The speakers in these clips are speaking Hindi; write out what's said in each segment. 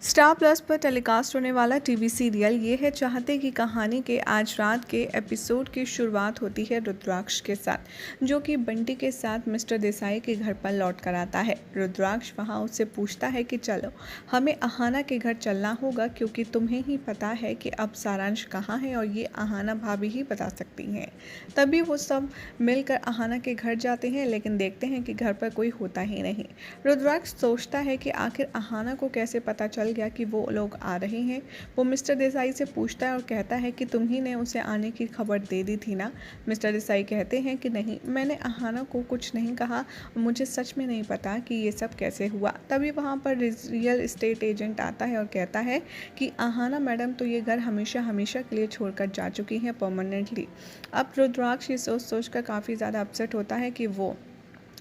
स्टार प्लस पर टेलीकास्ट होने वाला टीवी सीरियल ये है चाहते की कहानी के आज रात के एपिसोड की शुरुआत होती है रुद्राक्ष के साथ, जो कि बंटी के साथ मिस्टर देसाई के घर पर लौट कर आता है। रुद्राक्ष वहां उससे पूछता है कि चलो हमें अहाना के घर चलना होगा, क्योंकि तुम्हें ही पता है कि अब सारांश कहाँ है और ये अहाना भाभी ही बता सकती हैं। तभी वो सब मिलकर अहाना के घर जाते हैं, लेकिन देखते हैं कि घर पर कोई होता ही नहीं। रुद्राक्ष सोचता है कि आखिर अहाना को कैसे पता चल गया कि वो लोग आ रहे हैं। वो मिस्टर देसाई से पूछता है और कहता है कि तुम ही ने उसे आने की खबर दे दी थी ना। मिस्टर देसाई कहते हैं कि नहीं, मैंने अहाना को कुछ नहीं कहा, मुझे सच में नहीं पता कि ये सब कैसे हुआ। तभी वहाँ पर रियल एस्टेट एजेंट आता है और कहता है कि अहाना मैडम तो ये घर हमेशा हमेशा के लिए छोड़कर जा चुकी हैं परमानेंटली। अब रुद्राक्ष ये सोच सोच कर काफ़ी ज़्यादा अपसेट होता है कि वो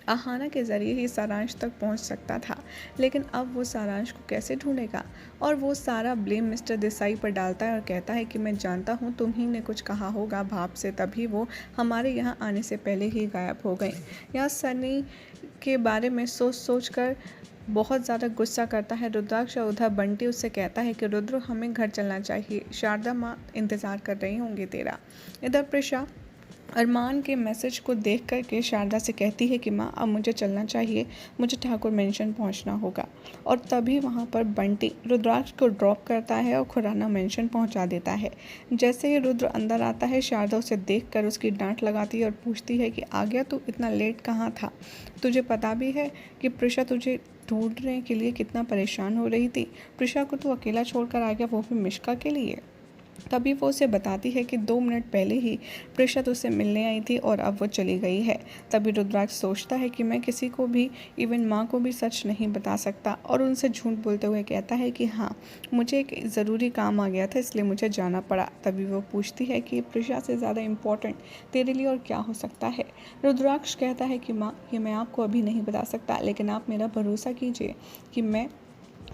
अहाना के ज़रिए ही सारांश तक पहुंच सकता था, लेकिन अब वो सारांश को कैसे ढूंढेगा। और वो सारा ब्लेम मिस्टर देसाई पर डालता है और कहता है कि मैं जानता हूँ तुम ही ने कुछ कहा होगा भाप से, तभी वो हमारे यहाँ आने से पहले ही गायब हो गई। यहाँ सनी के बारे में सोच सोच कर बहुत ज़्यादा गुस्सा करता है रुद्राक्ष। और उधर बंटी उससे कहता है कि रुद्र हमें घर चलना चाहिए, शारदा माँ इंतज़ार कर रही होंगी तेरा। इधर प्रिशा अरमान के मैसेज को देख कर के शारदा से कहती है कि माँ अब मुझे चलना चाहिए, मुझे ठाकुर मेंशन पहुँचना होगा। और तभी वहाँ पर बंटी रुद्राक्ष को ड्रॉप करता है और खुराना मेंशन पहुँचा देता है। जैसे ही रुद्र अंदर आता है, शारदा उसे देख कर उसकी डांट लगाती है और पूछती है कि आ गया तू, इतना लेट कहाँ था? तुझे पता भी है कि प्रिशा तुझे ढूंढने के लिए कितना परेशान हो रही थी? प्रिशा को तू अकेला छोड़कर आ गया, वो भी मिश्का के लिए। तभी वो उसे बताती है कि 2 मिनट पहले ही प्रिशा उससे मिलने आई थी और अब वो चली गई है। तभी रुद्राक्ष सोचता है कि मैं किसी को भी, इवन माँ को भी सच नहीं बता सकता, और उनसे झूठ बोलते हुए कहता है कि हाँ मुझे एक ज़रूरी काम आ गया था इसलिए मुझे जाना पड़ा। तभी वो पूछती है कि प्रिशा से ज़्यादा इम्पोर्टेंट तेरे लिए और क्या हो सकता है। रुद्राक्ष कहता है कि माँ ये मैं आपको अभी नहीं बता सकता, लेकिन आप मेरा भरोसा कीजिए कि मैं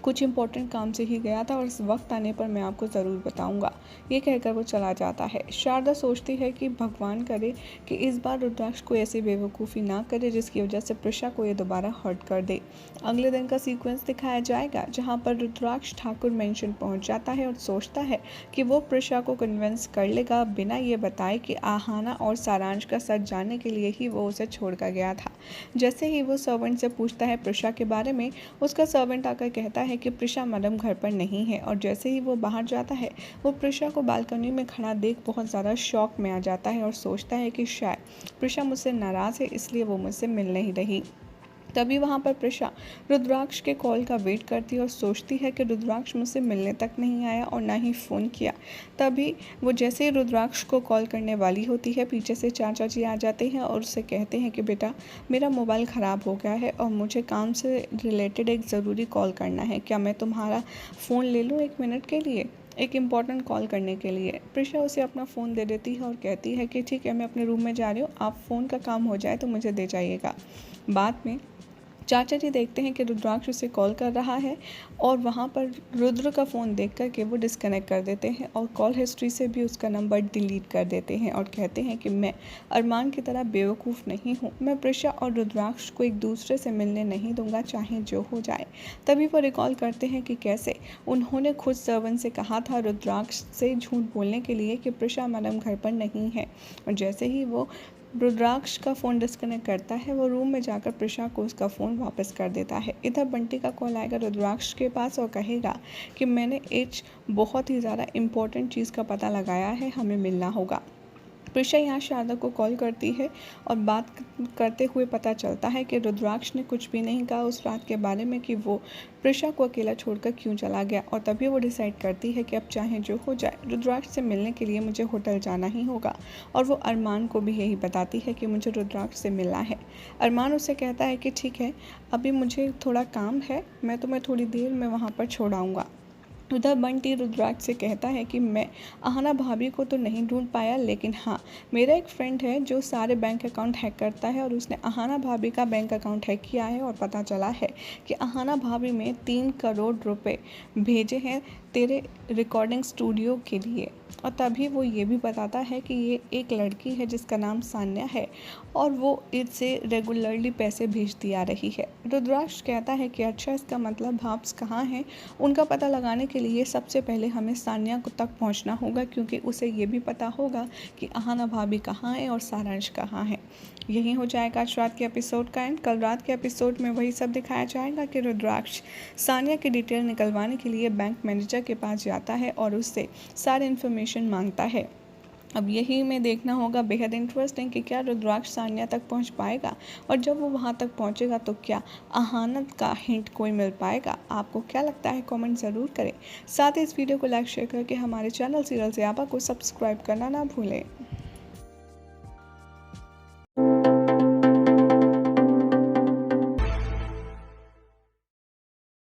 कुछ इम्पोर्टेंट काम से ही गया था और इस वक्त आने पर मैं आपको ज़रूर बताऊंगा। ये कहकर वो चला जाता है। शारदा सोचती है कि भगवान करे कि इस बार रुद्राक्ष को ऐसी बेवकूफ़ी ना करे जिसकी वजह से प्रिशा को ये दोबारा हर्ट कर दे। अगले दिन का सीक्वेंस दिखाया जाएगा, जहाँ पर रुद्राक्ष ठाकुर मेंशन पहुँच जाता है और सोचता है कि वो प्रिशा को कन्विंस कर लेगा बिना ये बताए कि आहाना और सारांश का सच जानने के लिए ही वो उसे छोड़ कर गया था। जैसे ही वो सर्वेंट से पूछता है प्रिशा के बारे में, उसका सर्वेंट आकर कहता है कि प्रिशा मैडम घर पर नहीं है। और जैसे ही वो बाहर जाता है, वो प्रिशा को बालकनी में खड़ा देख बहुत ज़्यादा शॉक में आ जाता है और सोचता है कि शायद प्रिशा मुझसे नाराज़ है, इसलिए वो मुझसे मिल नहीं रही। तभी वहाँ पर प्रिशा रुद्राक्ष के कॉल का वेट करती है और सोचती है कि रुद्राक्ष मुझसे मिलने तक नहीं आया और ना ही फ़ोन किया। तभी वो जैसे ही रुद्राक्ष को कॉल करने वाली होती है, पीछे से चाचा जी आ जाते हैं और उससे कहते हैं कि बेटा मेरा मोबाइल ख़राब हो गया है और मुझे काम से रिलेटेड एक ज़रूरी कॉल करना है, क्या मैं तुम्हारा फ़ोन ले लूँ 1 मिनट के लिए, एक इम्पॉर्टेंट कॉल करने के लिए। प्रिशा उसे अपना फ़ोन दे देती है और कहती है कि ठीक है मैं अपने रूम में जा रही हूँ, आप फ़ोन का काम हो जाए तो मुझे दे जाइएगा। बाद में चाचा जी देखते हैं कि रुद्राक्ष उसे कॉल कर रहा है और वहाँ पर रुद्र का फ़ोन देख कर के वो डिस्कनेक्ट कर देते हैं और कॉल हिस्ट्री से भी उसका नंबर डिलीट कर देते हैं और कहते हैं कि मैं अरमान की तरह बेवकूफ़ नहीं हूँ, मैं प्रिशा और रुद्राक्ष को एक दूसरे से मिलने नहीं दूंगा चाहे जो हो जाए। तभी वो रिकॉल करते हैं कि कैसे उन्होंने खुद सर्वेंट से कहा था रुद्राक्ष से झूठ बोलने के लिए कि प्रिशा मैडम घर पर नहीं है। और जैसे ही वो रुद्राक्ष का फ़ोन डिस्कनेक्ट करता है, वो रूम में जाकर प्रिशा को उसका फ़ोन वापस कर देता है। इधर बंटी का कॉल आएगा रुद्राक्ष के पास और कहेगा कि मैंने एक बहुत ही ज़्यादा इम्पोर्टेंट चीज़ का पता लगाया है, हमें मिलना होगा। प्रिशा यहाँ शारदा को कॉल करती है और बात करते हुए पता चलता है कि रुद्राक्ष ने कुछ भी नहीं कहा उस रात के बारे में कि वो प्रिशा को अकेला छोड़कर क्यों चला गया। और तभी वो डिसाइड करती है कि अब चाहे जो हो जाए रुद्राक्ष से मिलने के लिए मुझे होटल जाना ही होगा। और वो अरमान को भी यही बताती है कि मुझे रुद्राक्ष से मिलना है। अरमान उससे कहता है कि ठीक है अभी मुझे थोड़ा काम है, मैं तुम्हें थोड़ी देर में वहाँ पर छोड़ आऊँगा। उधर बंटी रुद्राक्ष से कहता है कि मैं अहाना भाभी को तो नहीं ढूंढ पाया, लेकिन हाँ मेरा एक फ्रेंड है जो सारे बैंक अकाउंट हैक करता है और उसने अहाना भाभी का बैंक अकाउंट हैक किया है और पता चला है कि अहाना भाभी में 3 करोड़ रुपए भेजे हैं तेरे रिकॉर्डिंग स्टूडियो के लिए। और तभी वो ये भी बताता है कि ये एक लड़की है जिसका नाम सान्या है और वो इससे रेगुलरली पैसे भेजती आ रही है। रुद्राक्ष कहता है कि अच्छा, इसका मतलब भाप्स कहाँ हैं। उनका पता लगाने के लिए सबसे पहले हमें सान्या को तक पहुंचना होगा, क्योंकि उसे ये भी पता होगा कि अहाना भाभी कहाँ है और सारांश कहाँ है। यही हो जाएगा आज रात के एपिसोड का एंड। कल रात के एपिसोड में वही सब दिखाया जाएगा कि रुद्राक्ष सान्या की डिटेल निकलवाने के लिए बैंक मैनेजर के पास जाता है और उससे सारी इन्फॉर्मेशन मांगता है। अब यही में देखना होगा, बेहद इंटरेस्टिंग, कि क्या रुद्राक्ष सान्या तक पहुंच पाएगा और जब वो वहां तक पहुंचेगा तो क्या अहानत का हिंट कोई मिल पाएगा। आपको क्या लगता है, कमेंट ज़रूर करें। साथ ही इस वीडियो को लाइक शेयर करके हमारे चैनल सीरियल ज़ियाबा को सब्सक्राइब करना ना भूलें।